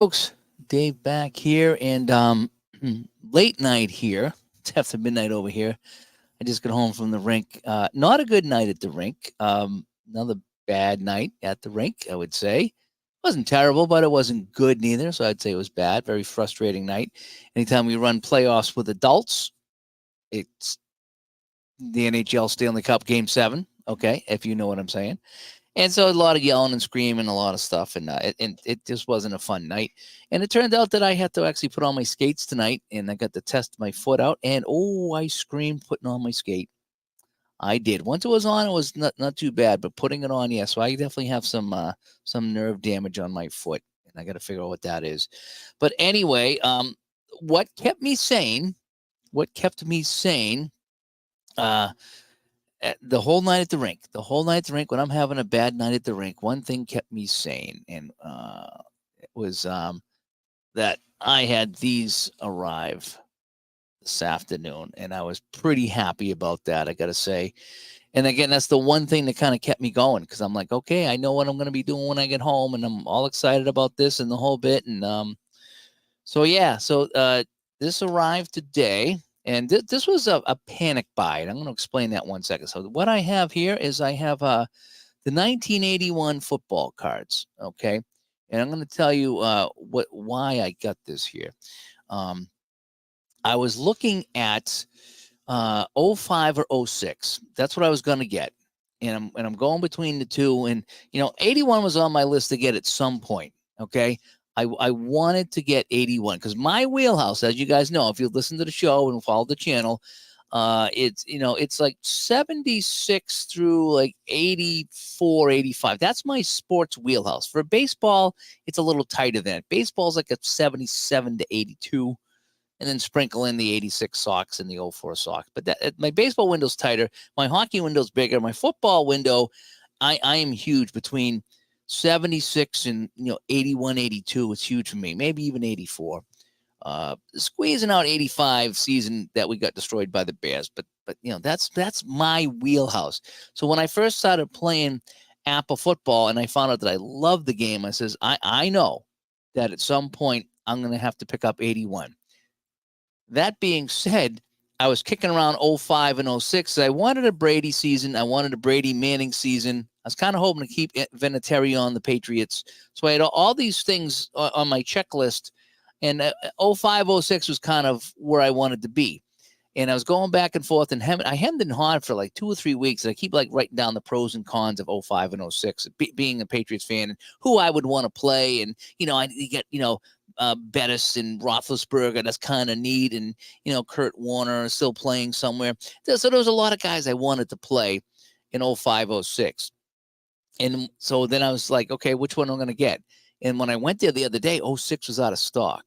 Folks, Dave back here and late night here. It's after midnight over here. I just got home from the rink. Not a good night at the rink. Another bad night at the rink, I would say. Wasn't terrible, but it wasn't good neither. So I'd say it was bad. Very frustrating night. Anytime we run playoffs with adults, it's the NHL Stanley Cup Game 7. Okay, if you know what I'm saying. And so a lot of yelling and screaming, a lot of stuff, and it just wasn't a fun night. And it turned out that I had to actually put on my skates tonight, and I got to test my foot out. And oh, I screamed putting on my skate. I did. Once it was on, it was not too bad, but putting it on, yeah. So I definitely have some nerve damage on my foot, and I got to figure out what that is. But anyway, what kept me sane? What kept me sane? Uh, the whole night at the rink, when I'm having a bad night at the rink, one thing kept me sane, and it was that I had these arrive this afternoon, and I was pretty happy about that, I got to say. And again, that's the one thing that kind of kept me going because I'm like, okay, I know what I'm going to be doing when I get home, and I'm all excited about this and the whole bit. And so yeah, so this arrived today, and this was a panic buy, and I'm going to explain that 1 second. So what I have here is I have the 1981 football cards, okay, and I'm going to tell you why I got this here. Um, I was looking at '05 or '06. That's what I was going to get, and I'm going between the two. And 81 was on my list to get at some point. Okay, I wanted to get 81 because my wheelhouse, as you guys know, if you listen to the show and follow the channel, it's like 76 through like 84, 85. That's my sports wheelhouse. For baseball, it's a little tighter than it. Baseball's like a 77 to 82, and then sprinkle in the 86 Sox and the '04 Sox. But my baseball window's tighter. My hockey window's bigger. My football window, I am huge between 76 and 81, 82. It's huge for me. Maybe even 84. Squeezing out 85 season that we got destroyed by the Bears. But that's my wheelhouse. So when I first started playing Apple football and I found out that I loved the game, I says, I know that at some point I'm going to have to pick up 81. That being said, I was kicking around '05 and '06. I wanted a Brady season. I wanted a Brady Manning season. I was kind of hoping to keep Vinatieri on the Patriots. So I had all these things on my checklist. And '05, '06 was kind of where I wanted to be. And I was going back and forth, and I hemmed and hawed for like 2 or 3 weeks. And I keep like writing down the pros and cons of '05 and '06, being a Patriots fan, and who I would want to play. And, I get, Bettis and Roethlisberger, that's kind of neat. And, Kurt Warner is still playing somewhere. So there was a lot of guys I wanted to play in '05, '06. And so then I was like, okay, which one am I going to get? And when I went there the other day, '06 was out of stock.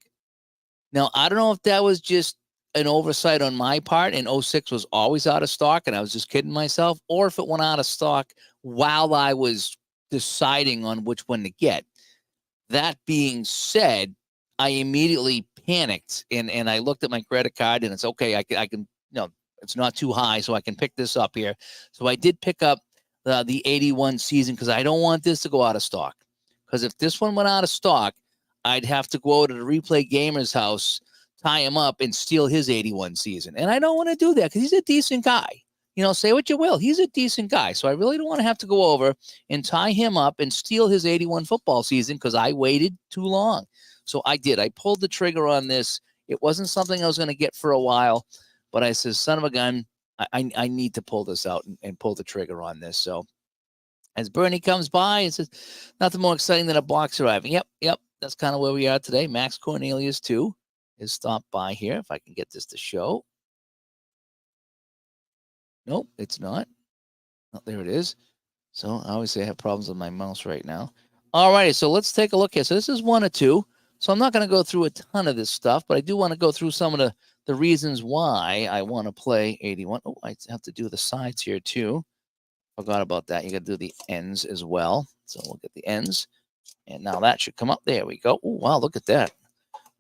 Now, I don't know if that was just an oversight on my part and '06 was always out of stock and I was just kidding myself, or if it went out of stock while I was deciding on which one to get. That being said, I immediately panicked and I looked at my credit card and it's okay. I can it's not too high, so I can pick this up here. So I did pick up the 81 season because I don't want this to go out of stock. Because if this one went out of stock, I'd have to go to the Replay Gamer's house, tie him up, and steal his 81 season. And I don't want to do that because he's a decent guy. Say what you will. He's a decent guy. So I really don't want to have to go over and tie him up and steal his 81 football season because I waited too long. So I did. I pulled the trigger on this. It wasn't something I was going to get for a while, but I said, son of a gun, I need to pull this out and pull the trigger on this. So as Bernie comes by and says, nothing more exciting than a box arriving. Yep. That's kind of where we are today. Max Cornelius, too, is stopped by here. If I can get this to show. Nope, it's not. Oh, there it is. So obviously I have problems with my mouse right now. All righty, so let's take a look here. So this is 1 or 2. So I'm not going to go through a ton of this stuff, but I do want to go through some of the reasons why I want to play 81. Oh, I have to do the sides here too. Forgot about that. You got to do the ends as well. So we'll get the ends. And now that should come up. There we go. Oh, wow, look at that.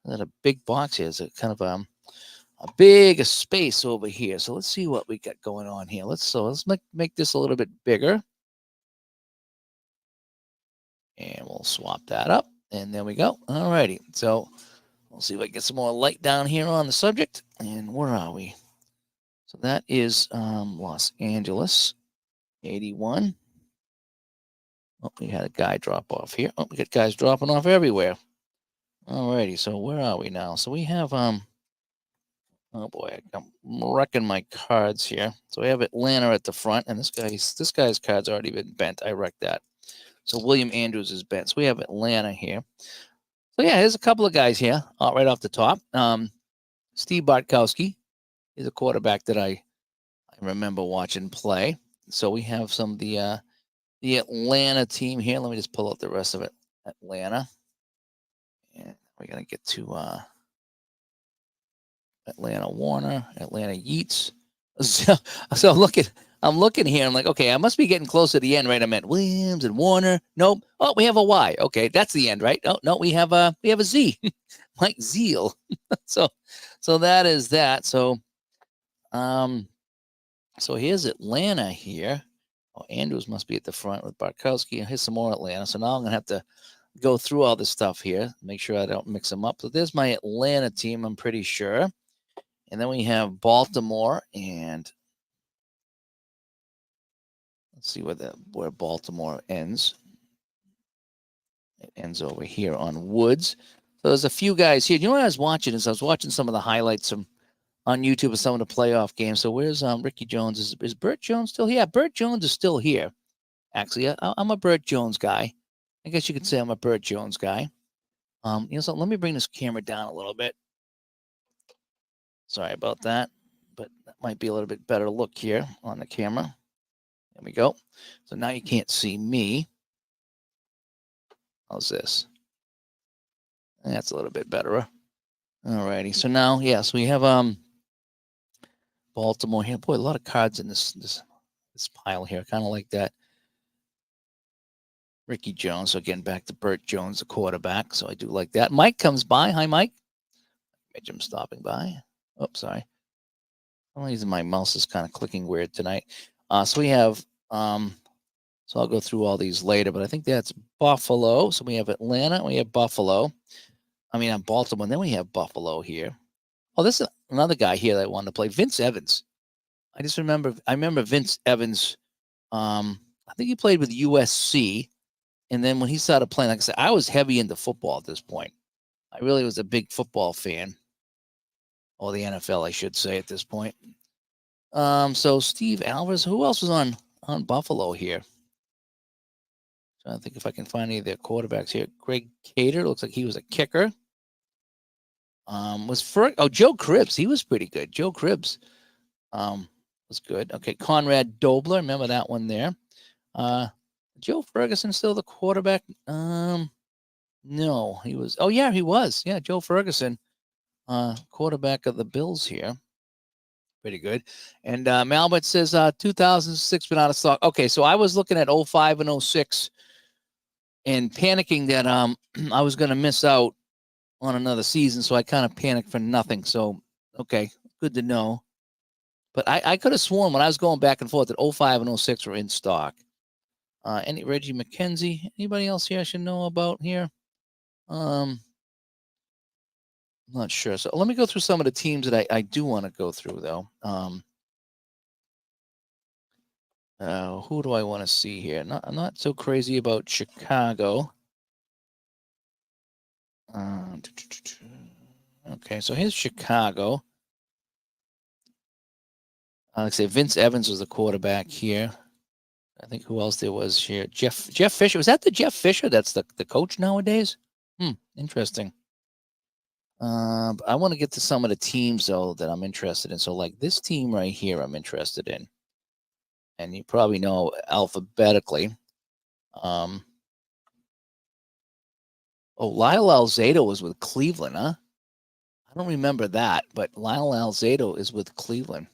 That a big box here. It's a kind of a big space over here. So let's see what we got going on here. Let's make this a little bit bigger. And we'll swap that up. And there we go. All righty. So we'll see if I get some more light down here on the subject. And where are we? So that is Los Angeles, 81. Oh, we had a guy drop off here. Oh, we got guys dropping off everywhere. All righty. So where are we now? So we have oh boy, I'm wrecking my cards here. So we have Atlanta at the front, and this guy's card's already been bent. I wrecked that. So William Andrews is bent. So we have Atlanta here. So yeah, there's a couple of guys here right off the top. Steve Bartkowski is a quarterback that I remember watching play. So we have some of the Atlanta team here. Let me just pull out the rest of it. Atlanta. And we're gonna get to Atlanta Warner, Atlanta Yeats. So I'm looking here. I'm like, okay, I must be getting close to the end, right? I meant Williams and Warner. Nope. Oh, we have a Y. Okay, that's the end, right? Oh no, we have a Z. Mike Zeal. so that is that. So so here's Atlanta here. Oh, Andrews must be at the front with Bartkowski. Here's some more Atlanta. So now I'm gonna have to go through all this stuff here, make sure I don't mix them up. So there's my Atlanta team, I'm pretty sure. And then we have Baltimore, and let's see where Baltimore ends. It ends over here on Woods. So there's a few guys here. You know what I was watching is I was watching some of the highlights on YouTube of some of the playoff games. So where's Ricky Jones? Is Burt Jones still here? Yeah, Burt Jones is still here. Actually, I'm a Burt Jones guy. I guess you could say I'm a Burt Jones guy. So let me bring this camera down a little bit. Sorry about that, but that might be a little bit better look here on the camera. There we go. So now you can't see me. How's this? That's a little bit better. All righty. So now, yes, we have Baltimore here. Boy, a lot of cards in this pile here. Kind of like that. Ricky Jones. So again, back to Burt Jones, the quarterback. So I do like that. Mike comes by. Hi, Mike. Imagine him stopping by. Oh, sorry. For some reason my mouse is kind of clicking weird tonight. So we have so I'll go through all these later, but I think that's Buffalo. So we have Atlanta, we have Buffalo. I mean, Baltimore, and then we have Buffalo here. Oh, this is another guy here that I wanted to play, Vince Evans. I remember Vince Evans. I think he played with USC, and then when he started playing, like I said, I was heavy into football at this point. I really was a big football fan, or the NFL, I should say, at this point. So Steve Alvarez. Who else was on Buffalo here? Trying to think if I can find any of their quarterbacks here. Greg Cater looks like he was a kicker. Joe Cribbs. He was pretty good. Joe Cribbs was good. Okay, Conrad Dobler. Remember that one there. Joe Ferguson still the quarterback? No, he was. Oh yeah, he was. Yeah, Joe Ferguson, quarterback of the Bills here. Pretty good. And Malbert says 2006 been out of stock. Okay, so I was looking at 05 and 06 and panicking that I was going to miss out on another season, so I kind of panicked for nothing. So, okay, good to know. But I could have sworn when I was going back and forth that 05 and 06 were in stock. Any Reggie McKenzie? Anybody else here I should know about here? I'm not sure. So let me go through some of the teams that I do want to go through, though. Who do I want to see here? I'm not so crazy about Chicago. Okay, so here's Chicago. Like I say, Vince Evans was the quarterback here. I think who else there was here? Jeff Fisher. Was that the Jeff Fisher that's the coach nowadays? Interesting. I want to get to some of the teams, though, that I'm interested in. So, like this team right here, I'm interested in. And you probably know alphabetically. Lyle Alzado was with Cleveland, huh? I don't remember that, but Lyle Alzado is with Cleveland.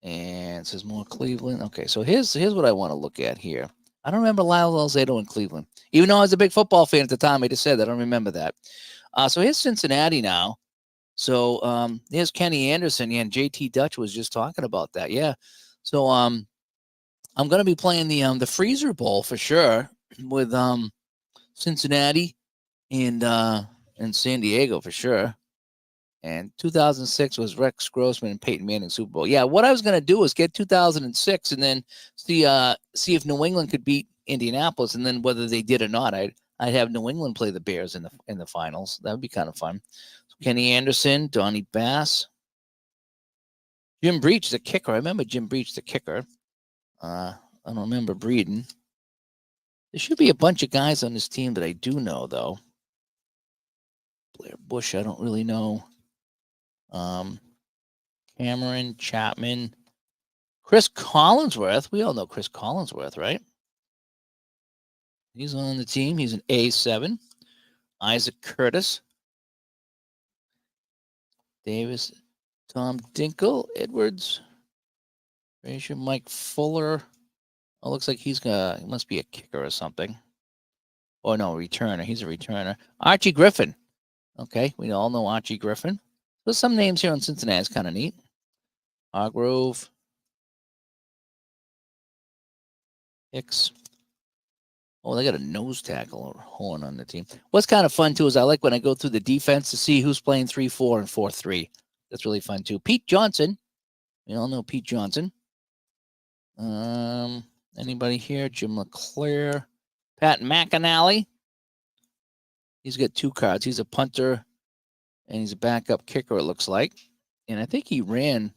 And it says more Cleveland. Okay, so here's what I want to look at here. I don't remember Lyle Alzado in Cleveland. Even though I was a big football fan at the time, I just said that. I don't remember that. So here's Cincinnati now. So here's Kenny Anderson. Yeah, and JT Dutch was just talking about that. Yeah. So I'm going to be playing the Freezer Bowl for sure with Cincinnati in San Diego for sure. And 2006 was Rex Grossman and Peyton Manning Super Bowl. Yeah, what I was going to do was get 2006 and then see if New England could beat Indianapolis, and then whether they did or not, I'd have New England play the Bears in the finals. That would be kind of fun. So Kenny Anderson, Donnie Bass, Jim Breach, the kicker. I remember Jim Breach, the kicker. I don't remember Breeden. There should be a bunch of guys on this team that I do know, though. Blair Bush, I don't really know. Cameron Chapman, Chris Collinsworth. We all know Chris Collinsworth, right? He's on the team. He's an A7. Isaac Curtis, Davis, Tom Dinkle, Edwards, Frazier, Mike Fuller. Oh, looks like he must be a kicker or something. Oh, no, returner. He's a returner. Archie Griffin. Okay, we all know Archie Griffin. There's some names here on Cincinnati. It's kind of neat. Hargrove. Hicks. Oh, they got a nose tackle or horn on the team. What's kind of fun, too, is I like when I go through the defense to see who's playing 3-4 and 4-3. That's really fun, too. Pete Johnson. We all know Pete Johnson. Anybody here? Jim LeClaire. Pat McAnally. He's got 2 cards. He's a punter, and he's a backup kicker, it looks like. And I think he ran.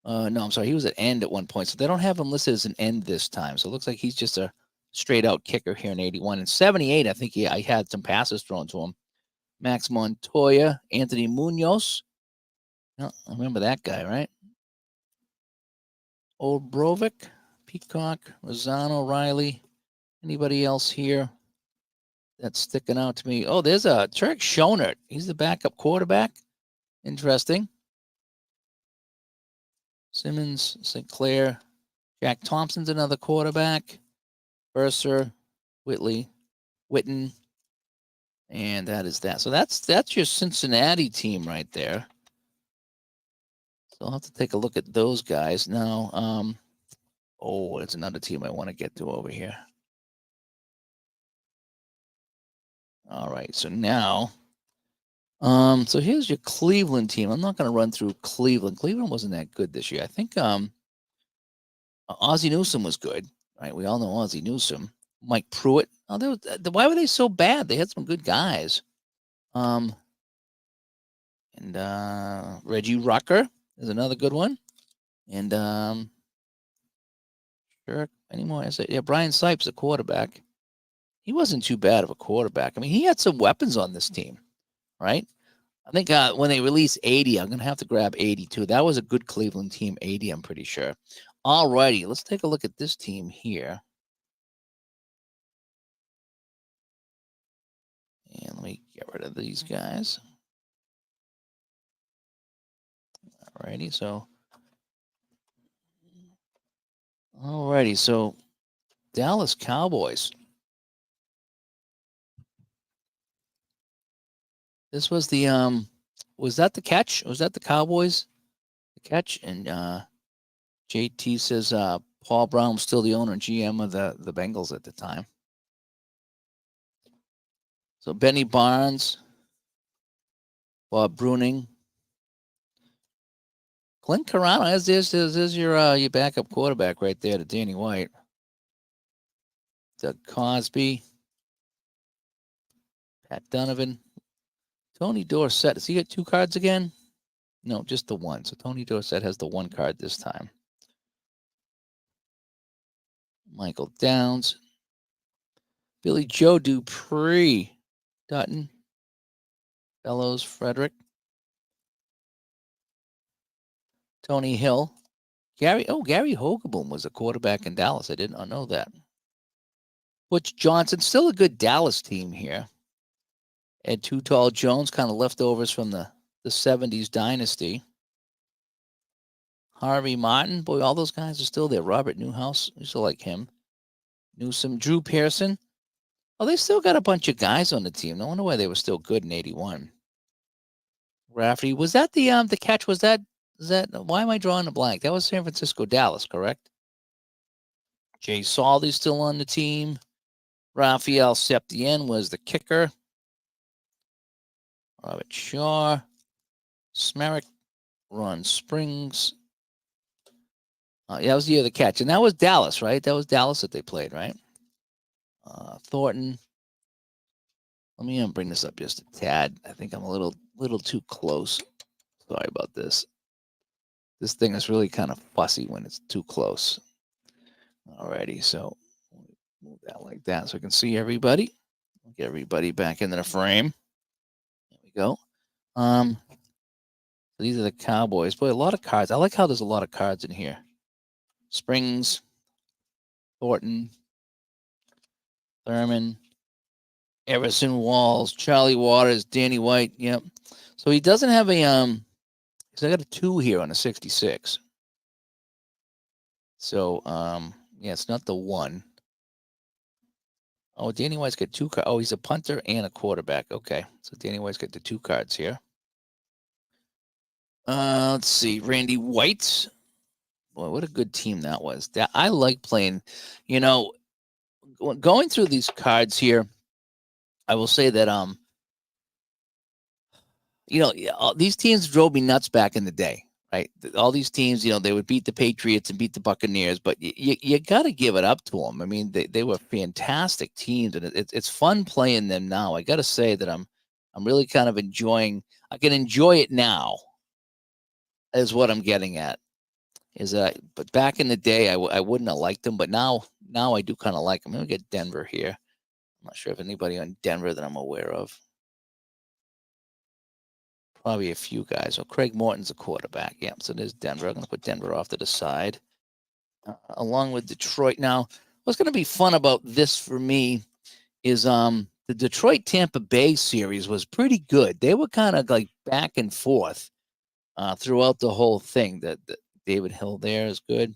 No, I'm sorry. He was at end at one point. So they don't have him listed as an end this time. So it looks like he's just a straight-out kicker here in 81. And 78, I think I had some passes thrown to him. Max Montoya, Anthony Munoz. Oh, I remember that guy, right? Old Brovic, Peacock, Rosano, Riley. Anybody else here that's sticking out to me? Oh, there's a Turk Schonert. He's the backup quarterback. Interesting. Simmons, Sinclair, Jack Thompson's another quarterback. Mercer, Whitley, Witten, and that is that. So that's your Cincinnati team right there. So I'll have to take a look at those guys now. Oh, it's another team I want to get to over here. All right, so now, so here's your Cleveland team. I'm not going to run through Cleveland. Cleveland wasn't that good this year. I think Ozzie Newsome was good, right? We all know Ozzie Newsome. Mike Pruitt. Oh, why were they so bad? They had some good guys. And Reggie Rucker is another good one. And sure, anymore? Yeah, Brian Sipes, the quarterback. He wasn't too bad of a quarterback. I mean, he had some weapons on this team, right? I think when they release 80, I'm going to have to grab 82. That was a good Cleveland team, 80, I'm pretty sure. All righty, let's take a look at this team here. And let me get rid of these guys. Alrighty, so Dallas Cowboys. This was the was that the catch? Was that the Cowboys? The catch? And JT says Paul Brown was still the owner and GM of the Bengals at the time. So Benny Barnes, Bob Bruning, Clint Carano. There's your backup quarterback right there to Danny White. Doug Cosby, Pat Donovan, Tony Dorsett. Does he get 2 cards again? No, just the one. So Tony Dorsett has the 1 card this time. Michael Downs, Billy Joe Dupree, Dutton, Bellows, Frederick, Tony Hill, Gary Hogeboom was a quarterback in Dallas. I did not know that. Butch Johnson, still a good Dallas team here. Ed Too Tall Jones, kind of leftovers from the 70s dynasty. Harvey Martin, boy, all those guys are still there. Robert Newhouse, we still like him. Newsome, Drew Pearson. Oh, they still got a bunch of guys on the team. No wonder why they were still good in 81. Rafferty, was that the catch? Was that why am I drawing a blank? That was San Francisco, Dallas, correct? Jay Saldy's still on the team. Raphael Septien was the kicker. Robert Shaw, Smerrick, Ron Springs. Yeah, that was the year of the catch. And that was Dallas, right? That was Dallas that they played, right? Thornton. Let me bring this up just a tad. I think I'm a little too close. Sorry about this. This thing is really kind of fussy when it's too close. Alrighty, so move that like that so I can see everybody. Get everybody back into the frame. There we go. So these are the Cowboys. Boy, a lot of cards. I like how there's a lot of cards in here. Springs, Thornton, Thurman, Everson Walls, Charlie Waters, Danny White. Yep. So he doesn't have a because I got a 2 here on a 66. So yeah, it's not the 1. Oh, Danny White's got 2 cards. Oh, he's a punter and a quarterback. Okay, so Danny White's got the 2 cards here. Let's see, Randy White. Boy, what a good team that was. That I like playing. You know, going through these cards here, I will say that you know, these teams drove me nuts back in the day, right? All these teams, you know, they would beat the Patriots and beat the Buccaneers, but you got to give it up to them. I mean, they were fantastic teams, and it's fun playing them now. I got to say that I'm really kind of enjoying. I can enjoy it now, is what I'm getting at. But back in the day, I wouldn't have liked them, but now I do kind of like them. Let me get Denver here. I'm not sure if anybody on Denver that I'm aware of. Probably a few guys. So Craig Morton's a quarterback. Yeah, so there's Denver. I'm going to put Denver off to the side, along with Detroit. Now, what's going to be fun about this for me is the Detroit Tampa Bay series was pretty good. They were kind of like back and forth throughout the whole thing. That David Hill there is good.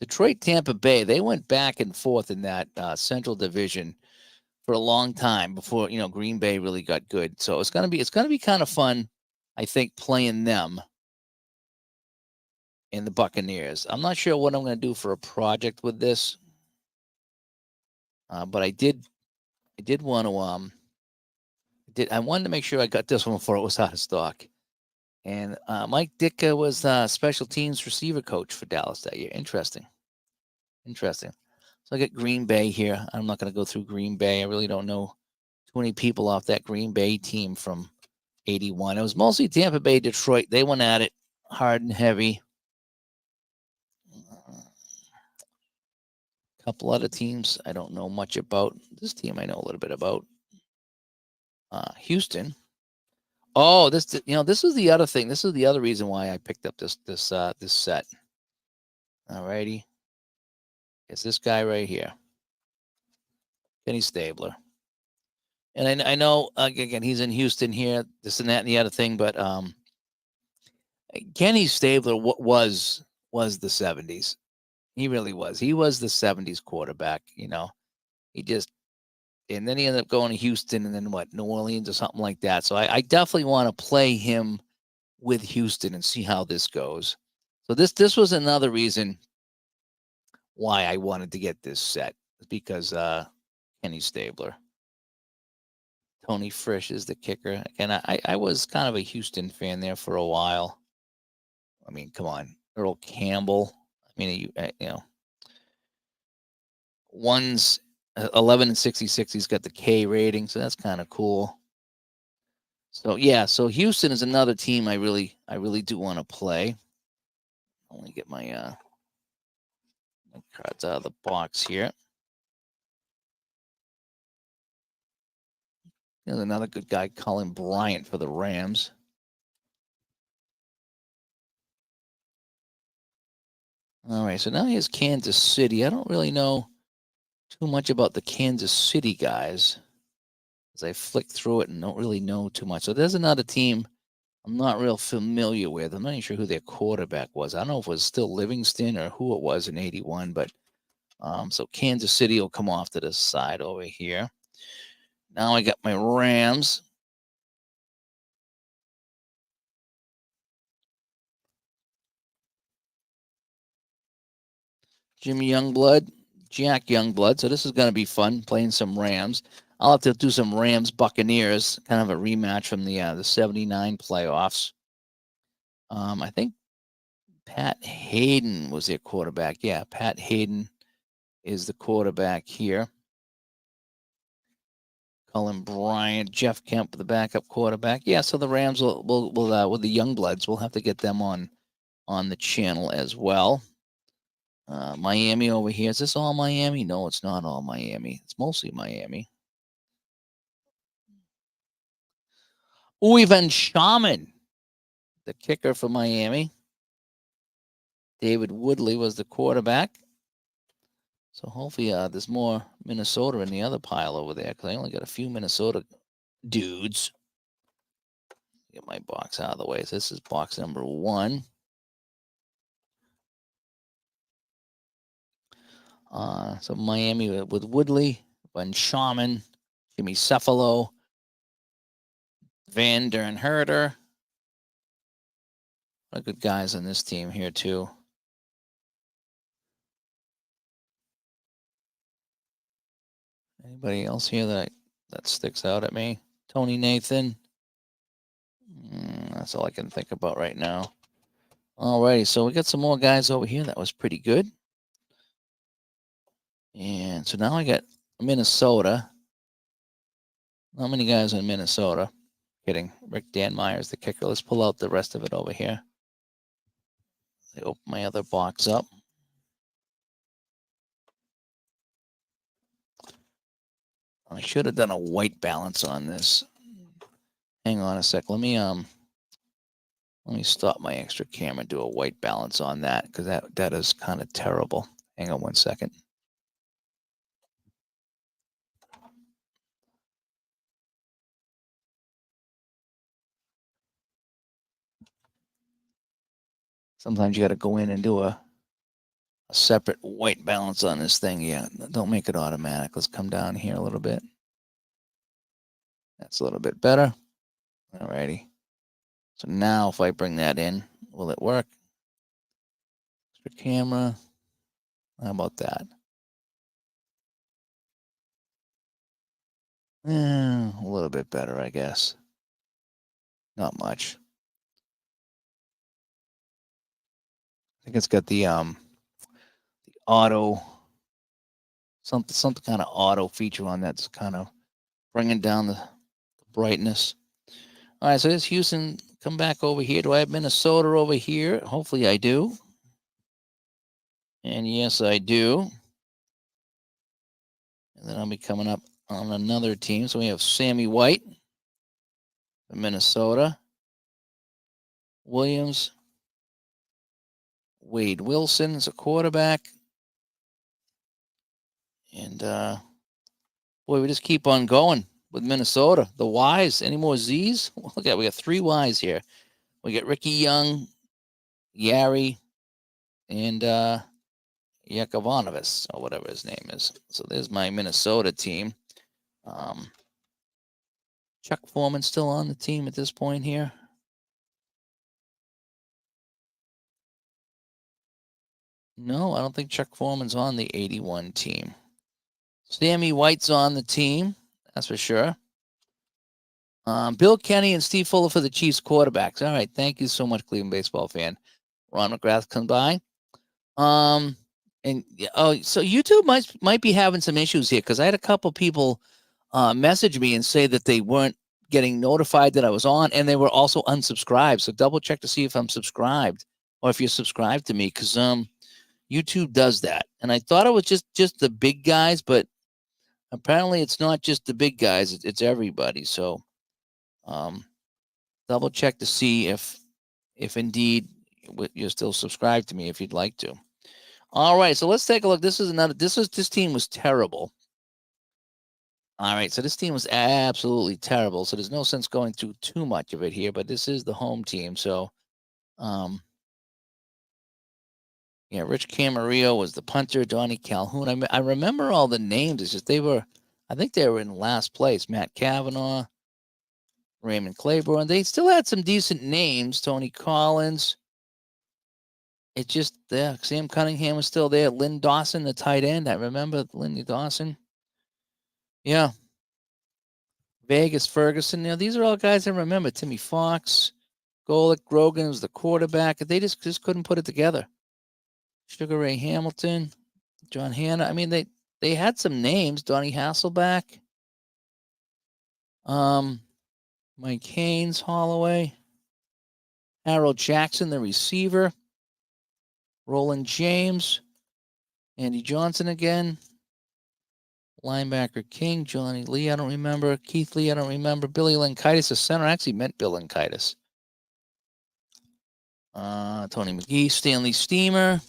Detroit Tampa Bay, they went back and forth in that Central Division for a long time before, you know, Green Bay really got good. So it's gonna be kind of fun, I think, playing them in the Buccaneers. I'm not sure what I'm gonna do for a project with this, but I did want to I wanted to make sure I got this one before it was out of stock. And Mike Ditka was special teams receiver coach for Dallas that year. Interesting. So I got Green Bay here. I'm not going to go through Green Bay. I really don't know too many people off that Green Bay team from 81. It was mostly Tampa Bay, Detroit. They went at it hard and heavy. A couple other teams I don't know much about. This team I know a little bit about. Houston. Oh, this is the other thing. This is the other reason why I picked up this set. All righty. It's this guy right here, Kenny Stabler. And I know again he's in Houston here, this and that and the other thing, but Kenny Stabler was the 70s. He really was. He was the 70s quarterback, you know. He just and then he ended up going to Houston and then New Orleans or something like that. So I definitely want to play him with Houston and see how this goes. So this was another reason why I wanted to get this set, because Kenny Stabler. Tony Frisch is the kicker. And I was kind of a Houston fan there for a while. I mean, come on, Earl Campbell. I mean, you know, one's 11 and 66. He's got the K rating, so that's kind of cool. So yeah, so Houston is another team I really do want to play. Let me get my cards out of the box here. There's another good guy, Colin Bryant for the Rams. All right, so now here's Kansas City. I don't really know too much about the Kansas City guys as I flick through it and don't really know too much. So there's another team I'm not real familiar with. I'm not even sure who their quarterback was. I don't know if it was still Livingston or who it was in 81, but so Kansas City will come off to the side over here. Now I got my Rams. Jimmy Youngblood, Jack Youngblood. So this is going to be fun playing some Rams. I'll have to do some Rams Buccaneers, kind of a rematch from the 79 playoffs. I think Pat Hayden was their quarterback. Yeah, Pat Hayden is the quarterback here. Cullen Bryant, Jeff Kemp, the backup quarterback. Yeah, so the Rams will with the young bloods, we'll have to get them on the channel as well. Miami over here. Is this all Miami? No, it's not all Miami. It's mostly Miami. Uyven Shaman, the kicker for Miami. David Woodley was the quarterback. So hopefully there's more Minnesota in the other pile over there, because I only got a few Minnesota dudes. Get my box out of the way. So this is box number 1. So Miami with Woodley, Van Shaman, Jimmy Cephalo, Van Dern Herder. A lot of good guys on this team here too. Anybody else here that sticks out at me? Tony Nathan. That's all I can think about right now. Alrighty, so we got some more guys over here. That was pretty good. And so now I got Minnesota. How many guys in Minnesota? Kidding. Rick Dan Myers, the kicker. Let's pull out the rest of it over here. I open my other box up. I should have done a white balance on this. Hang on a sec. Let me stop my extra camera and do a white balance on that, because that is kind of terrible. Hang on one second. Sometimes you got to go in and do a separate white balance on this thing. Yeah, don't make it automatic. Let's come down here a little bit. That's a little bit better. Alrighty. So now if I bring that in, will it work? Extra camera. How about that? A little bit better, I guess. Not much. I think it's got the auto, some kind of auto feature on that's kind of bringing down the brightness. All right, so this Houston, come back over here. Do I have Minnesota over here? Hopefully I do. And yes, I do. And then I'll be coming up on another team. So we have Sammy White from Minnesota. Williams. Wade Wilson is a quarterback. And boy, we just keep on going with Minnesota. The Ys. Any more Z's? Look at, we got 3 Ys here. We got Ricky Young, Yari, and Yakovanovis, or whatever his name is. So there's my Minnesota team. Chuck Foreman still on the team at this point here. No, I don't think Chuck Foreman's on the 81 team. Sammy White's on the team, that's for sure. Bill Kenny and Steve Fuller for the Chiefs quarterbacks. All right, thank you so much, Cleveland baseball fan. Ron McGrath comes by. And so YouTube might be having some issues here, because I had a couple people message me and say that they weren't getting notified that I was on, and they were also unsubscribed. So double check to see if I'm subscribed, or if you're subscribed to me, because YouTube does that. And I thought it was just the big guys, but apparently it's not just the big guys, it's everybody. So double check to see if indeed you're still subscribed to me, if you'd like to. All right, so let's take a look. This team was terrible. All right, so this team was absolutely terrible. So there's no sense going through too much of it here, but this is the home team. So, yeah, Rich Camarillo was the punter. Donnie Calhoun. I remember all the names. It's just I think they were in last place. Matt Kavanaugh, Raymond Claiborne. They still had some decent names. Tony Collins. It just, Sam Cunningham was still there. Lynn Dawson, the tight end. I remember Lynn Dawson. Yeah. Vegas Ferguson. Now, these are all guys I remember. Timmy Fox, Golick, Grogan was the quarterback. They just couldn't put it together. Sugar Ray Hamilton, John Hanna. I mean, they had some names. Donnie Hasselback, Mike Haynes, Holloway, Harold Jackson, the receiver, Roland James, Andy Johnson again, linebacker King, Johnny Lee, I don't remember. Keith Lee, I don't remember. Billy Lankaitis, the center. I actually meant Bill Lankaitis. Tony McGee, Stanley Steamer,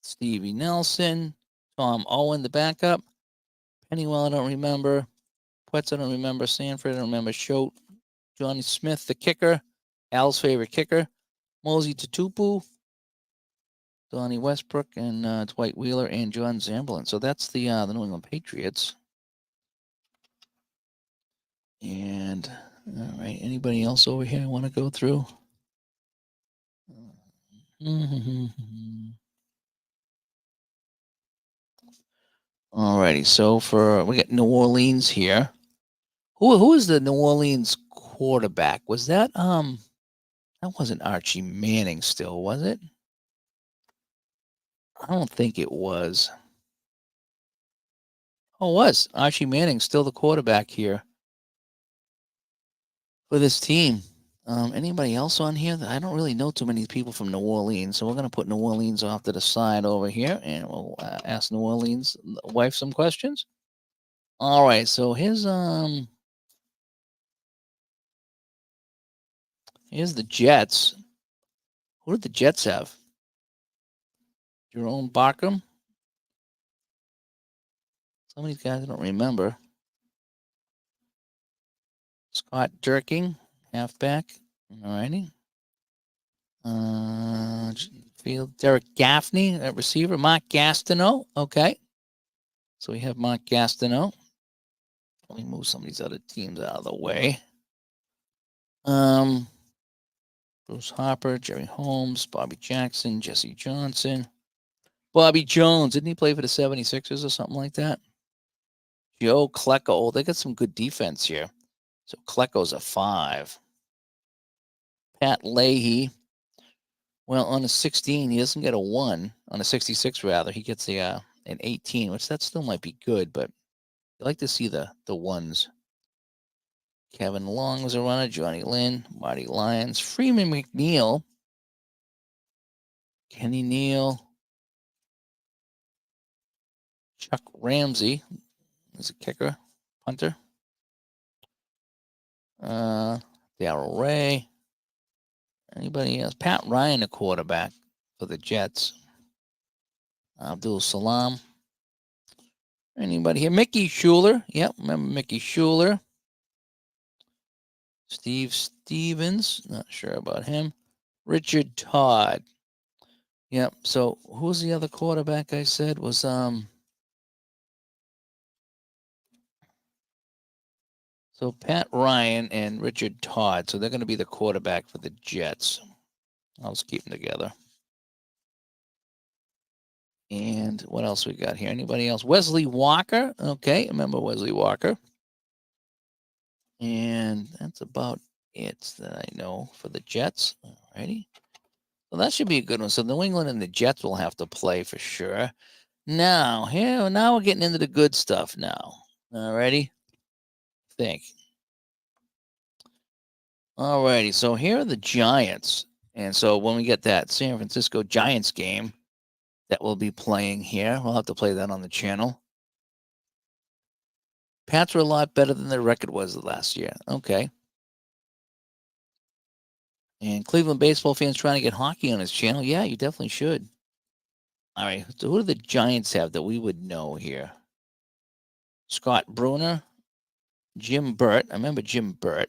Stevie Nelson, Tom Owen, the backup. Pennywell, I don't remember. Putz, I don't remember. Sanford, I don't remember. Choate, Johnny Smith, the kicker. Al's favorite kicker. Mosey Tutupu, Donnie Westbrook, and Dwight Wheeler, and John Zamblin. So that's the New England Patriots. And all right, anybody else over here I want to go through? All righty, so we got New Orleans here. Who is the New Orleans quarterback? Was that wasn't Archie Manning still, was it? I don't think it was. Oh, it was. Archie Manning still the quarterback here for this team. Anybody else on here? I don't really know too many people from New Orleans, so we're going to put New Orleans off to the side over here, and we'll ask New Orleans wife some questions. All right, so here's the Jets. Who did the Jets have? Jerome Barkham. Some of these guys I don't remember. Scott Durking, halfback. All righty. Field Derek Gaffney, receiver. Mark Gastineau. Okay. So we have Mark Gastineau. Let me move some of these other teams out of the way. Bruce Harper, Jerry Holmes, Bobby Jackson, Jesse Johnson, Bobby Jones. Didn't he play for the 76ers or something like that? Joe Klecko. Oh, they got some good defense here. So Klecko's a 5. Pat Leahy. Well, on a 16, he doesn't get a 1. On a 66, rather, he gets an 18, which that still might be good, but I like to see the ones. Kevin Long was a runner. Johnny Lynn, Marty Lyons, Freeman McNeil, Kenny Neal, Chuck Ramsey is a kicker, punter. Darrell Ray. Anybody else? Pat Ryan, a quarterback for the Jets. Abdul Salam. Anybody here? Mickey Schuler. Yep, remember Mickey Schuler. Steve Stevens. Not sure about him. Richard Todd. Yep. So who's the other quarterback I said was So Pat Ryan and Richard Todd. So they're going to be the quarterback for the Jets. I'll just keep them together. And what else we got here? Anybody else? Wesley Walker. Okay, remember Wesley Walker. And that's about it that I know for the Jets. Alrighty. Well, that should be a good one. So New England and the Jets will have to play for sure. Now we're getting into the good stuff now. Alrighty. Think. Alrighty. So here are the Giants. And so when we get that San Francisco Giants game that we'll be playing here, we'll have to play that on the channel. Pats were a lot better than their record was last year. Okay. And Cleveland baseball fans trying to get hockey on his channel. Yeah, you definitely should. All right. So who do the Giants have that we would know here? Scott Bruner, Jim Burt. I remember Jim Burt.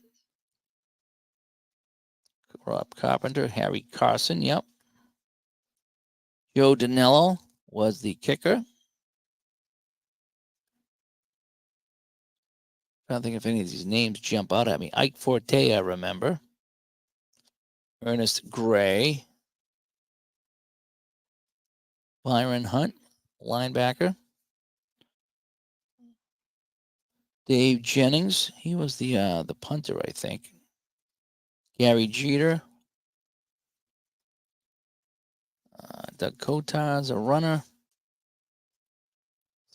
Rob Carpenter, Harry Carson. Yep. Joe Danello was the kicker. I don't think if any of these names jump out at me. Ike Forte, I remember. Ernest Gray. Byron Hunt, linebacker. Dave Jennings, he was the punter, I think. Gary Jeter. Doug Kotar's a runner.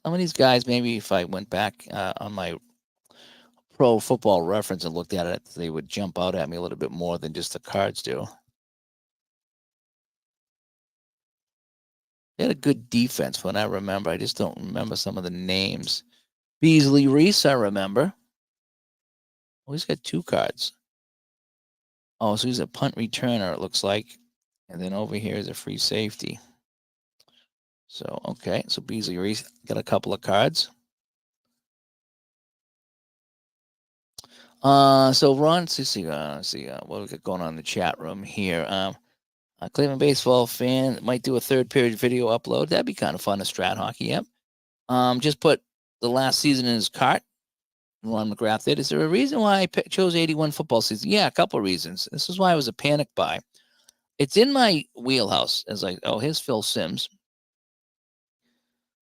Some of these guys, maybe if I went back on my Pro Football Reference and looked at it, they would jump out at me a little bit more than just the cards do. They had a good defense, when I remember. I just don't remember some of the names. Beasley Reese, I remember. Oh, he's got 2 cards. Oh, so he's a punt returner, it looks like. And then over here is a free safety. So, okay. So Beasley Reese got a couple of cards. So Ron, let's see what we got going on in the chat room here. A Cleveland baseball fan might do a third period video upload. That'd be kind of fun. A Strat Hockey, yep. Just put the last season in his cart. Ron McGrath did. Is there a reason why I chose 81 football season? Yeah, a couple of reasons. This is why it was a panic buy. It's in my wheelhouse. As here's Phil Simms.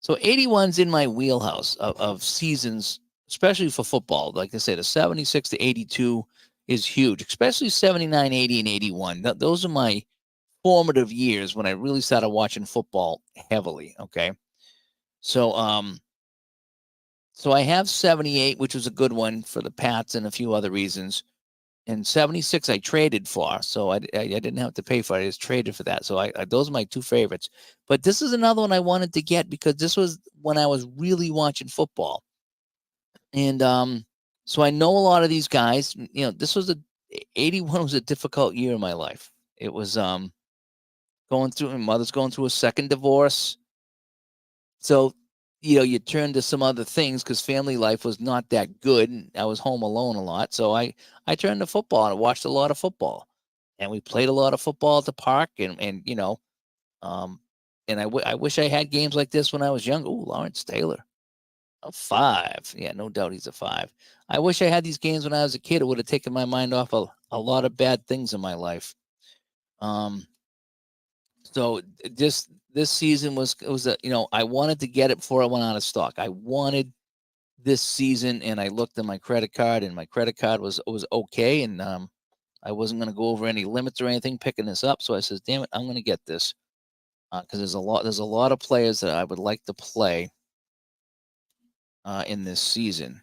So 81's in my wheelhouse of seasons, especially for football. Like I said, the 76 to 82 is huge, especially 79, 80, and 81. Those are my formative years when I really started watching football heavily. Okay. So I have 78, which was a good one for the Pats and a few other reasons. And 76 I traded for, so I didn't have to pay for it. I just traded for that. So I those are my 2 favorites. But this is another one I wanted to get because this was when I was really watching football. And so I know a lot of these guys. This was 81 was a difficult year in my life. It was going through, my mother's going through a second divorce. So you turn to some other things because family life was not that good. And I was home alone a lot. So I turned to football and I watched a lot of football. And we played a lot of football at the park. And I wish I had games like this when I was young. Ooh, Lawrence Taylor. A 5. Yeah, no doubt he's a 5. I wish I had these games when I was a kid. It would have taken my mind off a lot of bad things in my life. So this season was I wanted to get it before it went out of stock. I wanted this season, and I looked at my credit card, and my credit card was okay, and I wasn't going to go over any limits or anything picking this up. So I says, "Damn it, I'm going to get this," because there's a lot of players that I would like to play in this season.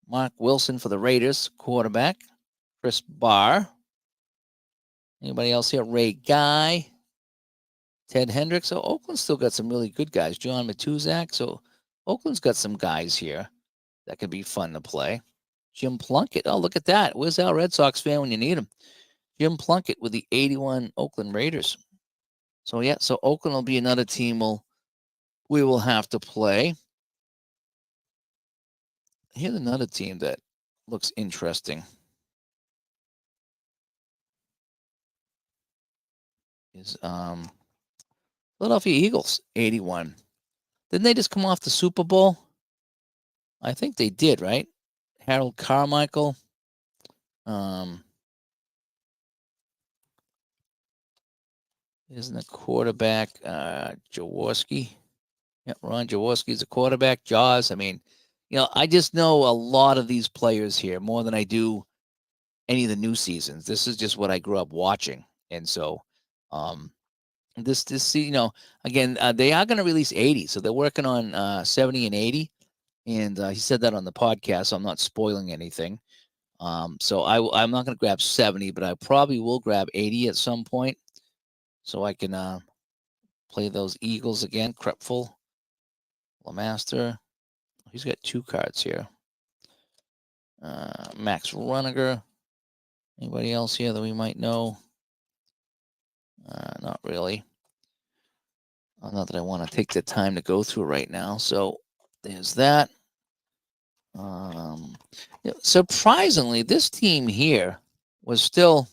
Mark Wilson for the Raiders, quarterback. Chris Barr. Anybody else here? Ray Guy. Ted Hendricks. So Oakland's still got some really good guys. John Matuzak. So Oakland's got some guys here that could be fun to play. Jim Plunkett. Oh, look at that. Where's our Red Sox fan when you need him? Jim Plunkett with the 81 Oakland Raiders. So, yeah, so Oakland will be another team we will have to play. Here's another team that looks interesting. Is Philadelphia Eagles, 81. Didn't they just come off the Super Bowl? I think they did, right? Harold Carmichael. Isn't a quarterback Jaworski? Yeah, Ron Jaworski's a quarterback. Jaws. I mean, I just know a lot of these players here more than I do any of the new seasons. This is just what I grew up watching, and so this again, they are going to release 80, so they're working on 70 and 80, and he said that on the podcast, so I'm not spoiling anything. So I'm not going to grab 70, but I probably will grab 80 at some point, so I can play those Eagles again. Krepfel, Lemaster. He's got 2 cards here. Max Runniger. Anybody else here that we might know? Not really. Not that I want to take the time to go through right now. So there's that. Surprisingly, this team here was still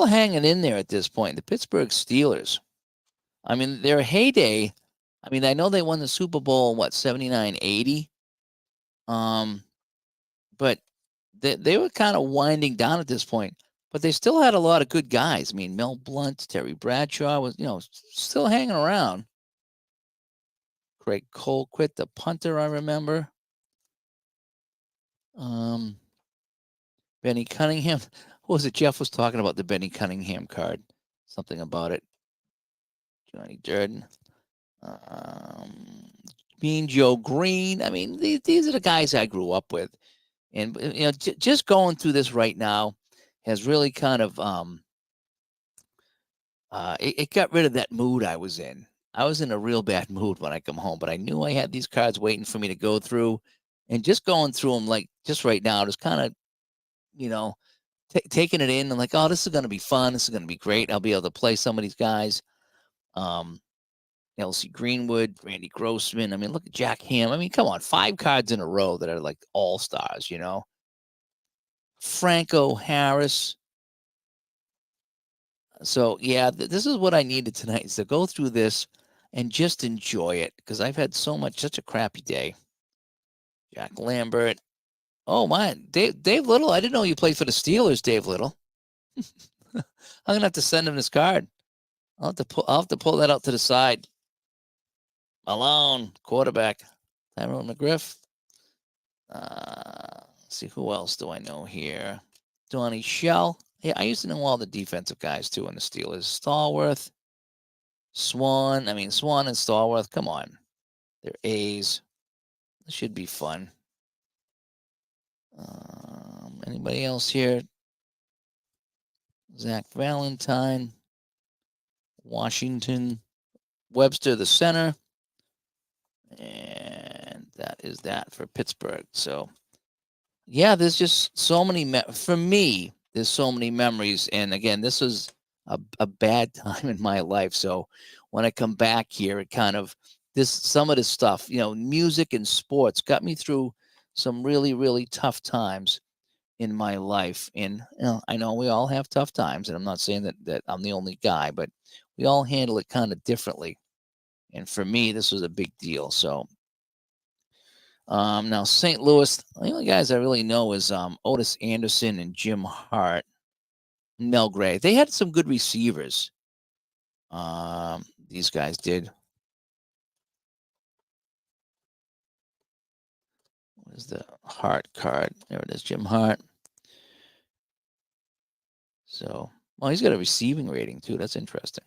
hanging in there at this point. The Pittsburgh Steelers. I mean, their heyday. I mean, I know they won the Super Bowl in 79, 80. But they were kind of winding down at this point. But they still had a lot of good guys. I mean, Mel Blount, Terry Bradshaw was, still hanging around. Greg Colquitt, the punter, I remember. Benny Cunningham. What was it? Jeff was talking about the Benny Cunningham card. Something about it. Johnny Durden. Mean Joe Green. I mean, these are the guys I grew up with. And, just going through this right now has really kind of, it got rid of that mood I was in. I was in a real bad mood when I come home, but I knew I had these cards waiting for me to go through. And just going through them, like just right now, just kind of, taking it in and like, oh, this is going to be fun. This is going to be great. I'll be able to play some of these guys. Elsie Greenwood, Randy Grossman. I mean, look at Jack Ham. I mean, come on, 5 cards in a row that are like all stars, Franco Harris. So yeah, this is what I needed tonight, is to go through this and just enjoy it, because I've had such a crappy day. Jack Lambert. Oh my, Dave Little. I didn't know you played for the Steelers, Dave Little. I'm gonna have to send him this card. I'll have to pull that out to the side. Malone, quarterback. Tyrone McGriff. Let's see, who else do I know here? Donnie Shell. Yeah, I used to know all the defensive guys too in the Steelers. Stallworth, Swan. I mean, Swan and Stallworth. Come on, they're A's. This should be fun. Anybody else here? Zach Valentine, Washington, Webster, the center. And that is that for Pittsburgh. So, yeah, there's just so many, for me, there's so many memories. And again, this was a bad time in my life. So when I come back here, it kind of, some of this stuff, music and sports got me through some really, really tough times in my life. And I know we all have tough times, and I'm not saying that I'm the only guy, but we all handle it kind of differently. And for me, this was a big deal. So now St. Louis, the only guys I really know is Otis Anderson and Jim Hart, Mel Gray. They had some good receivers. These guys did. What is the Hart card? There it is, Jim Hart. So, well, he's got a receiving rating too. That's interesting.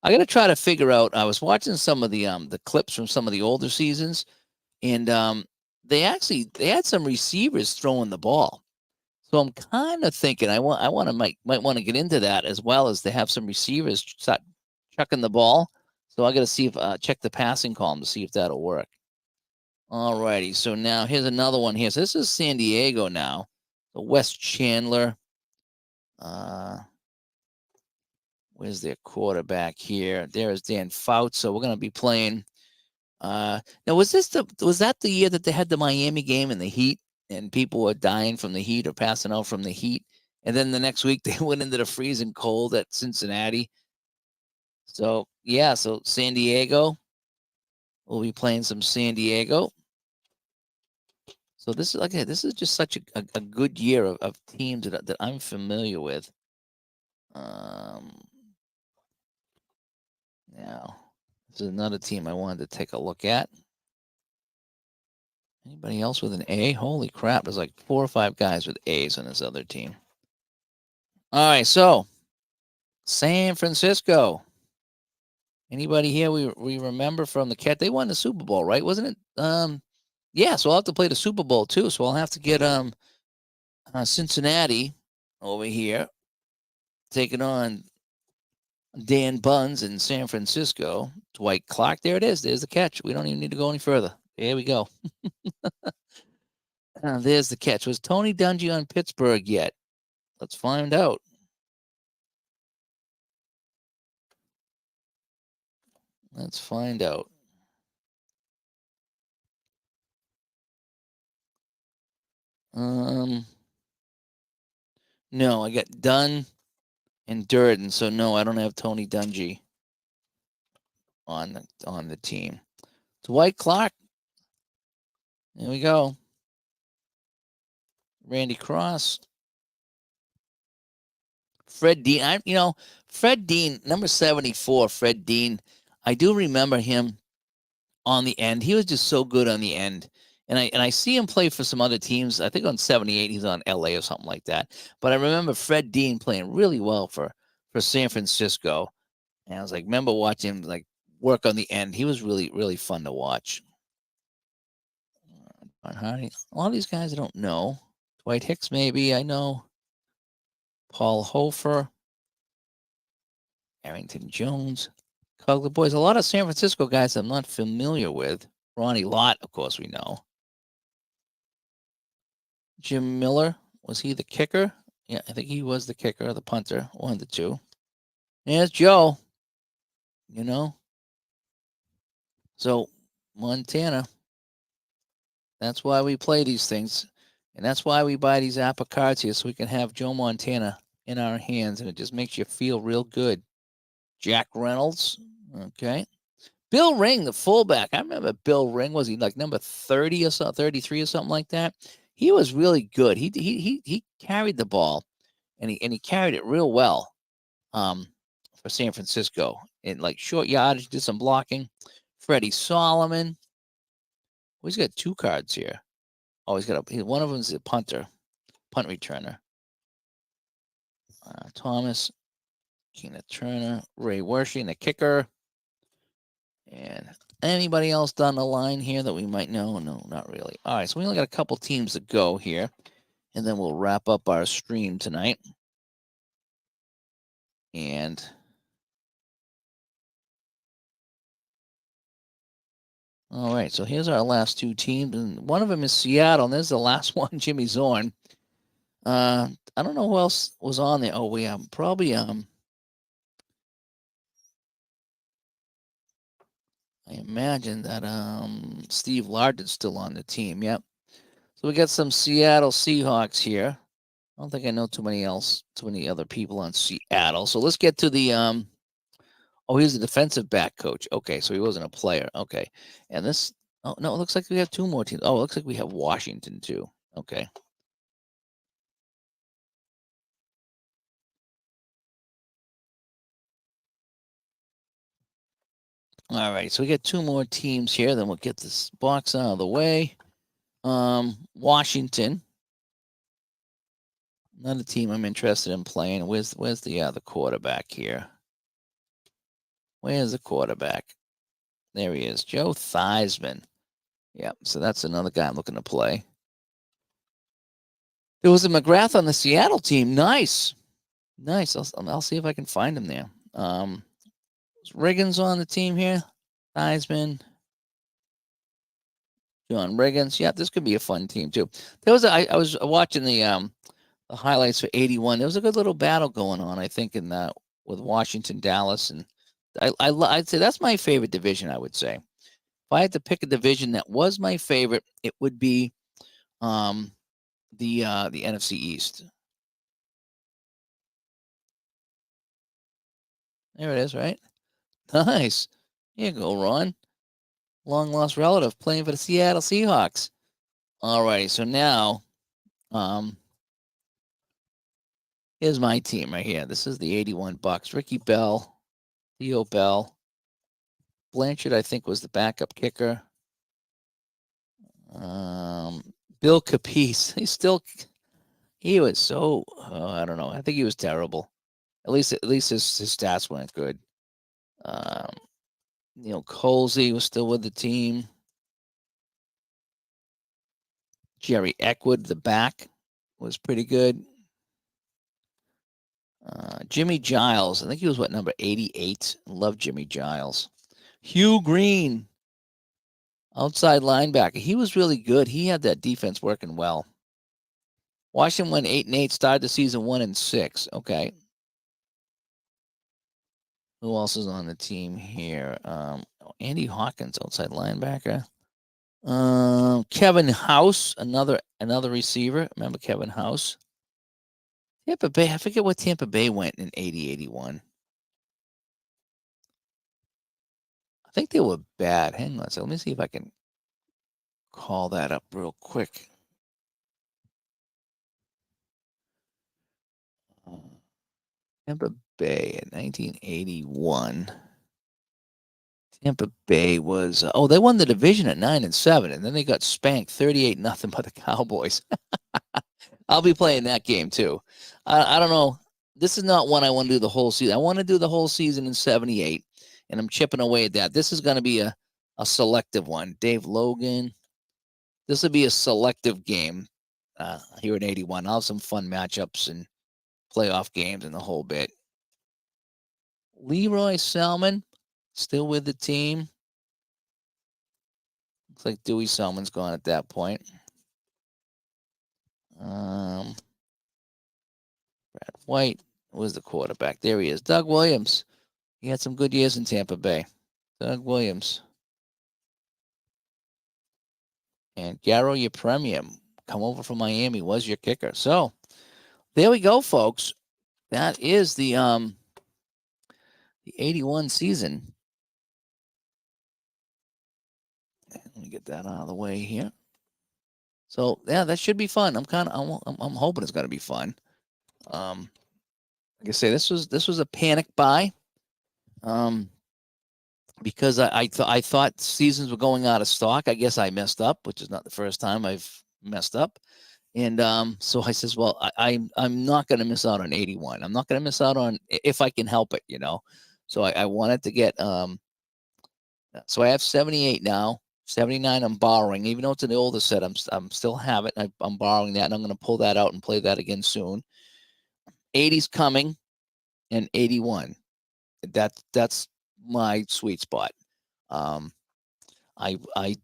I got to try to figure out. I was watching some of the clips from some of the older seasons, and they had some receivers throwing the ball. So I'm kind of thinking might want to get into that, as well as to have some receivers start chucking the ball. So I got to see if check the passing column to see if that'll work. All righty. So now here's another one here. So this is San Diego now. So Wes Chandler. Where's their quarterback here? There's Dan Fouts. So we're going to be playing. Now, was that the year that they had the Miami game in the heat, and people were dying from the heat or passing out from the heat? And then the next week they went into the freezing cold at Cincinnati. So yeah, so San Diego. We'll be playing some San Diego. So this is just such a good year of teams that I'm familiar with. Now, this is another team I wanted to take a look at. Anybody else with an A? Holy crap, there's like 4 or 5 guys with A's on this other team. All right, so San Francisco. Anybody here we remember from the Cat? They won the Super Bowl, right? Wasn't it? Yeah, so I'll have to play the Super Bowl too. So I'll have to get Cincinnati over here taking on Dan Buns in San Francisco. Dwight Clark. There it is. There's the catch. We don't even need to go any further. There we go. There's the catch. Was Tony Dungy on Pittsburgh yet? Let's find out. Let's find out. No, I got Dunn and Durden. So no, I don't have Tony Dungy on the team. Dwight Clark. There we go. Randy Cross. Fred Dean. Fred Dean, number 74, Fred Dean. I do remember him on the end. He was just so good on the end. And I see him play for some other teams. I think on 78 he's on LA or something like that. But I remember Fred Dean playing really well for San Francisco. And I was like, remember watching him like work on the end. He was really, really fun to watch. Hardy. A lot of these guys I don't know. Dwight Hicks, maybe I know. Paul Hofer, Arrington Jones, Cugler Boys. A lot of San Francisco guys I'm not familiar with. Ronnie Lott, of course, we know. Jim Miller, was he the kicker? Yeah, I think he was the kicker, the punter, one of the two. There's Joe. You know. So Montana. That's why we play these things. And that's why we buy these Apple cards here, so we can have Joe Montana in our hands, and it just makes you feel real good. Jack Reynolds. Okay. Bill Ring, the fullback. I remember Bill Ring. Was he like number 30 or something, 33 or something like that? He was really good. He carried the ball, and he carried it real well for San Francisco. In like short yardage, did some blocking. Freddie Solomon. Oh, he's got two cards here. Oh, one of them is a punter, punt returner. Thomas, Keena Turner, Ray Wershing, the kicker. And anybody else down the line here that we might know? No, not really. All right, so we only got a couple teams to go here, and then we'll wrap up our stream tonight. And all right, so here's our last two teams, and one of them is Seattle, and there's the last one, Jimmy Zorn. I don't know who else was on there. Oh, we probably I imagine that Steve Lardon's still on the team. Yep. So we got some Seattle Seahawks here. I don't think I know too many other people on Seattle. So let's get to the oh, he's a defensive back coach. Okay, so he wasn't a player. Okay. And this oh no, it looks like we have two more teams. Oh, it looks like we have Washington too. Okay. All right, so we get two more teams here. Then we'll get this box out of the way. Washington, another team I'm interested in playing. Where's the quarterback here? Where's the quarterback? There he is, Joe Theismann. Yep. So that's another guy I'm looking to play. There was a McGrath on the Seattle team. Nice. I'll see if I can find him there. Riggins on the team here. Theismann. John Riggins. Yeah, this could be a fun team too. I was watching the highlights for 81. There was a good little battle going on, I think, in with Washington, Dallas, and I'd say that's my favorite division. I would say if I had to pick a division that was my favorite, it would be the NFC East. There it is, right? Nice. Here you go, Ron. Long lost relative playing for the Seattle Seahawks. All righty, so now here's my team right here. This is the 81 Bucks. Ricky Bell, Theo Bell. Blanchard, I think, was the backup kicker. Bill Capice. He was so I don't know. I think he was terrible. At least his stats weren't good. Neil Colsey was still with the team. Jerry Eckwood, the back, was pretty good. Jimmy Giles, I think he was number 88. Love Jimmy Giles. Hugh Green, outside linebacker. He was really good. He had that defense working well. Washington went 8-8, started the season 1-6. Okay. Who else is on the team here? Andy Hawkins, outside linebacker. Kevin House, another receiver. Remember Kevin House? Tampa Bay. I forget what Tampa Bay went in 80-81. I think they were bad. Hang on. So let me see if I can call that up real quick. Tampa Bay in 1981. Tampa Bay was they won the division at 9-7, and then they got spanked 38-0 by the Cowboys. I'll be playing that game too. I don't know. This is not one I want to do the whole season. I want to do the whole season in 78, and I'm chipping away at that. This is going to be a selective one. Dave Logan. This will be a selective game here in 81. I'll have some fun matchups and playoff games and the whole bit. Leroy Selman still with the team. Looks like Dewey Selman's gone at that point. Brad White was the quarterback. There he is. Doug Williams. He had some good years in Tampa Bay. Doug Williams. And Garo Yepremian, come over from Miami, was your kicker. So there we go, folks. That is the 81 season. Let me get that out of the way here. So yeah, that should be fun. I'm hoping it's going to be fun. Like I say, this was a panic buy. Because I thought seasons were going out of stock. I guess I messed up, which is not the first time I've messed up. And so I says, well, I'm not going to miss out on 81. I'm not going to miss out on if I can help it, you know. So I wanted to get so I have 78 now. 79 I'm borrowing, even though it's an older set. I'm still have it. I'm borrowing that, and I'm going to pull that out and play that again soon. 80's coming, and 81. That's my sweet spot. I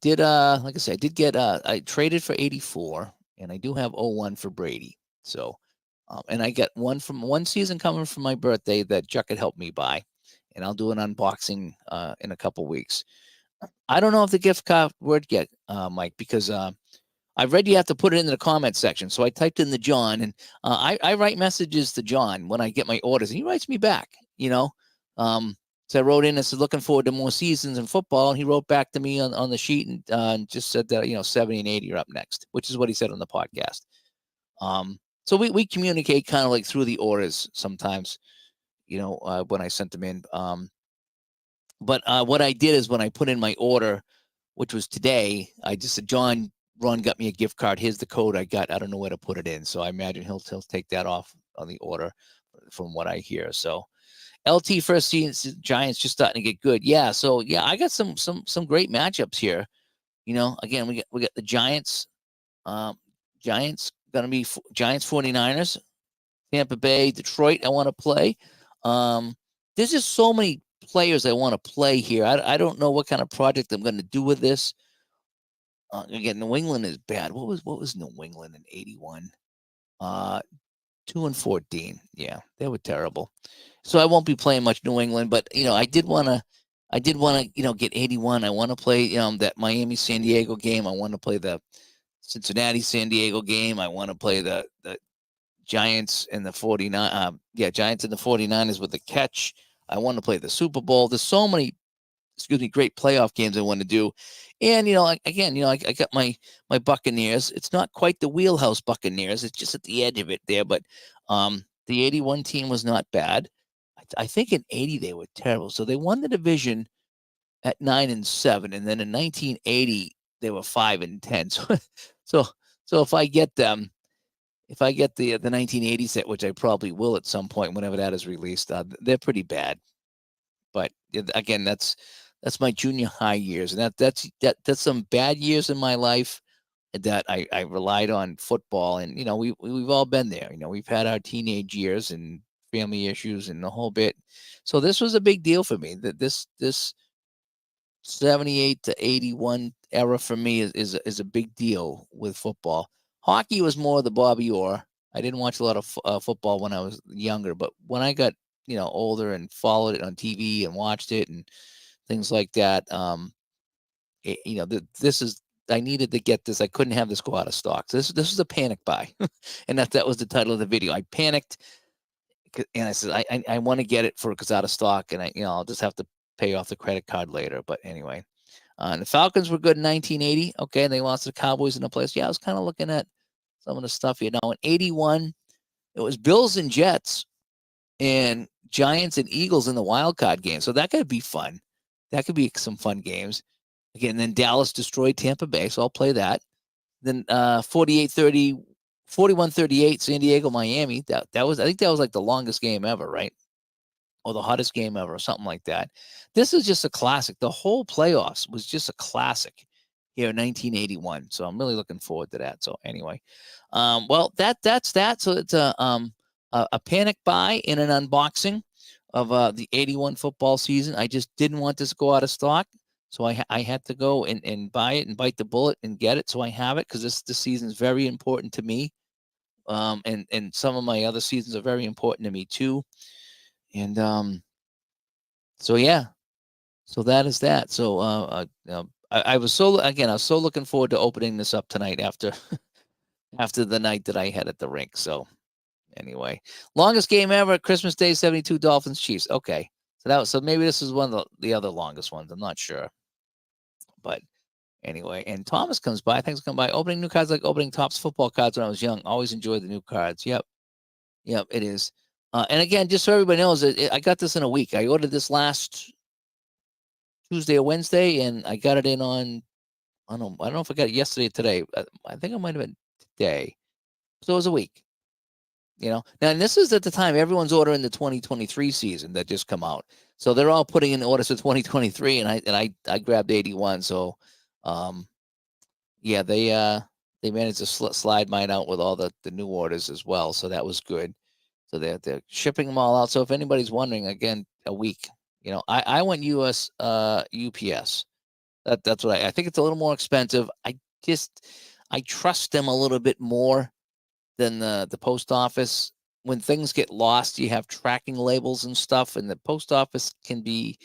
did like I said, I did get I traded for 84, and I do have 01 for Brady. So and I got one season coming from my birthday that Chuck had helped me buy, and I'll do an unboxing in a couple weeks. I don't know if the gift card word yet, Mike, because I read you have to put it in the comment section. So I typed in the John, and I write messages to John when I get my orders, and he writes me back, you know. So I wrote in and said, looking forward to more seasons in football. And he wrote back to me on the sheet and just said that, 70 and 80 are up next, which is what he said on the podcast. So we communicate kind of like through the orders sometimes, when I sent them in. But what I did is when I put in my order, which was today, I just said, John, Ron got me a gift card. Here's the code I got. I don't know where to put it in. So I imagine he'll take that off on the order from what I hear. So LT first season Giants just starting to get good. Yeah. So yeah, I got some great matchups here. Again, we got the Giants. Giants gonna be Giants 49ers, Tampa Bay, Detroit. I want to play. There's just so many players I want to play here. I don't know what kind of project I'm going to do with this. Again, New England is bad. What was New England in 81? 2-14. Yeah, they were terrible. So I won't be playing much New England, but I did want to get 81. I want to play that Miami San Diego game. I want to play the Cincinnati San Diego game. I want to play the Giants and the 49 Giants and the 49ers with the catch. I want to play the Super Bowl. There's so many great playoff games I want to do. And I got my Buccaneers. It's not quite the wheelhouse Buccaneers. It's just at the edge of it there, but the 81 team was not bad. I think in 80 they were terrible. So they won the division at 9-7, and then in 1980 they were 5-10. So if I get them, if I get the 1980 set, which I probably will at some point whenever that is released, they're pretty bad. But again, that's my junior high years, and that's some bad years in my life that I relied on football, and we've all been there. We've had our teenage years and family issues and the whole bit. So this was a big deal for me. That this 78 to 81 era for me is a big deal with football. Hockey was more the Bobby Orr. I didn't watch a lot of football when I was younger, but when I got older and followed it on TV and watched it and things like that, this is, I needed to get this. I couldn't have this go out of stock. So this was a panic buy, and that was the title of the video. I panicked, and I said I want to get it for because out of stock, and I'll just have to pay off the credit card later. But anyway, the Falcons were good in 1980. Okay, and they lost to the Cowboys in the playoffs. Yeah, I was kind of looking at some of the stuff, in 81, it was Bills and Jets and Giants and Eagles in the wild card game. So that could be fun. That could be some fun games. Again, then Dallas destroyed Tampa Bay, so I'll play that. Then 48-30, 41-38, San Diego, Miami. That was, I think that was like the longest game ever, right? Or the hottest game ever, or something like that. This is just a classic. The whole playoffs was just a classic here in 1981. So I'm really looking forward to that. So anyway, well, that's that. So it's a panic buy in an unboxing of the 81 football season. I just didn't want this to go out of stock. So I had to go and buy it and bite the bullet and get it. So I have it because this season is very important to me. And some of my other seasons are very important to me too. And so yeah, so that is that. So I was so looking forward to opening this up tonight after after the night that I had at the rink. So anyway, longest game ever, Christmas Day, 72 Dolphins Chiefs. Okay, so maybe this is one of the other longest ones. I'm not sure, but anyway. And Thomas comes by. Thanks for coming by. Opening new cards like opening Topps football cards when I was young. Always enjoyed the new cards. Yep, it is. And again, just so everybody knows, I got this in a week. I ordered this last Tuesday or Wednesday, and I got it in on, I don't know if I got it yesterday or today. I think it might have been today. So it was a week. Now, and this is at the time everyone's ordering the 2023 season that just come out. So they're all putting in orders for 2023, and I grabbed 81. So, yeah, they managed to slide mine out with all the new orders as well. So that was good. So they're shipping them all out. So if anybody's wondering, again, a week. I went US UPS. That's what I think. It's a little more expensive. I trust them a little bit more than the post office. When things get lost, you have tracking labels and stuff, and the post office can be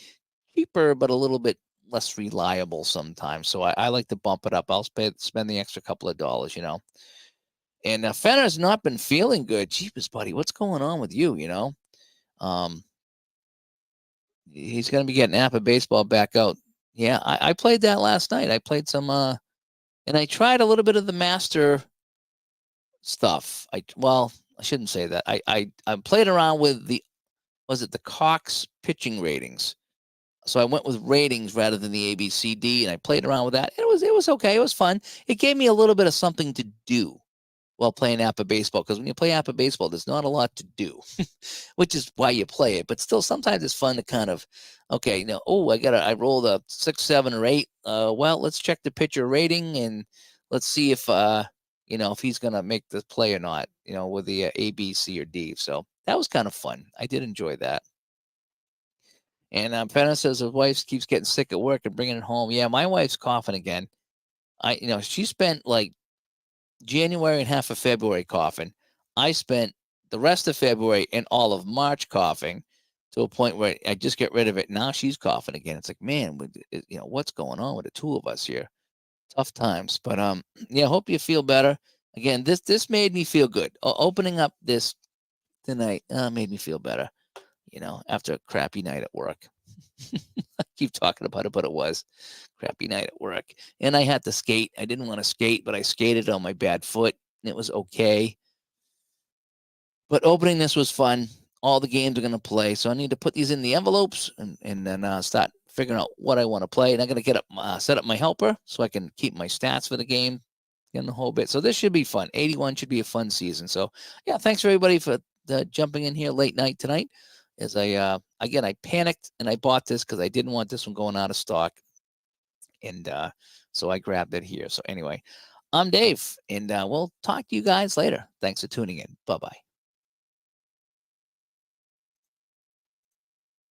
cheaper but a little bit less reliable sometimes. So I like to bump it up. I'll spend the extra couple of dollars. And Fenner's not been feeling good. Jeepers, buddy, what's going on with you? He's going to be getting Napa baseball back out. Yeah, I played that last night. I played some, and I tried a little bit of the master stuff. I shouldn't say that. I played around with the Cox pitching ratings. So I went with ratings rather than the ABCD, and I played around with that. It was okay. It was fun. It gave me a little bit of something to do while playing Napa baseball, because when you play Napa baseball, there's not a lot to do, which is why you play it. But still, sometimes it's fun to kind of, okay, I rolled a 6, 7, or 8. Well, let's check the pitcher rating and let's see if if he's gonna make the play or not. With the A, B, C, or D. So that was kind of fun. I did enjoy that. And Fenner says his wife keeps getting sick at work and bringing it home. Yeah, my wife's coughing again. She spent like January and half of February coughing. I spent the rest of February and all of March coughing to a point where I just get rid of it. Now she's coughing again. It's like, man, what's going on with the two of us here? Tough times. But yeah, hope you feel better. Again, this made me feel good. Opening up this tonight made me feel better. After a crappy night at work. I keep talking about it, but it was crappy night at work. And I had to skate. I didn't want to skate, but I skated on my bad foot, and it was okay. But opening this was fun. All the games are going to play, so I need to put these in the envelopes and then start figuring out what I want to play. And I'm going to set up my helper so I can keep my stats for the game and the whole bit. So this should be fun. 81 should be a fun season. So, yeah, thanks for everybody for jumping in here late night tonight. As I panicked and I bought this because I didn't want this one going out of stock, and so I grabbed it here. So anyway, I'm Dave, and we'll talk to you guys later. Thanks for tuning in. Bye-bye.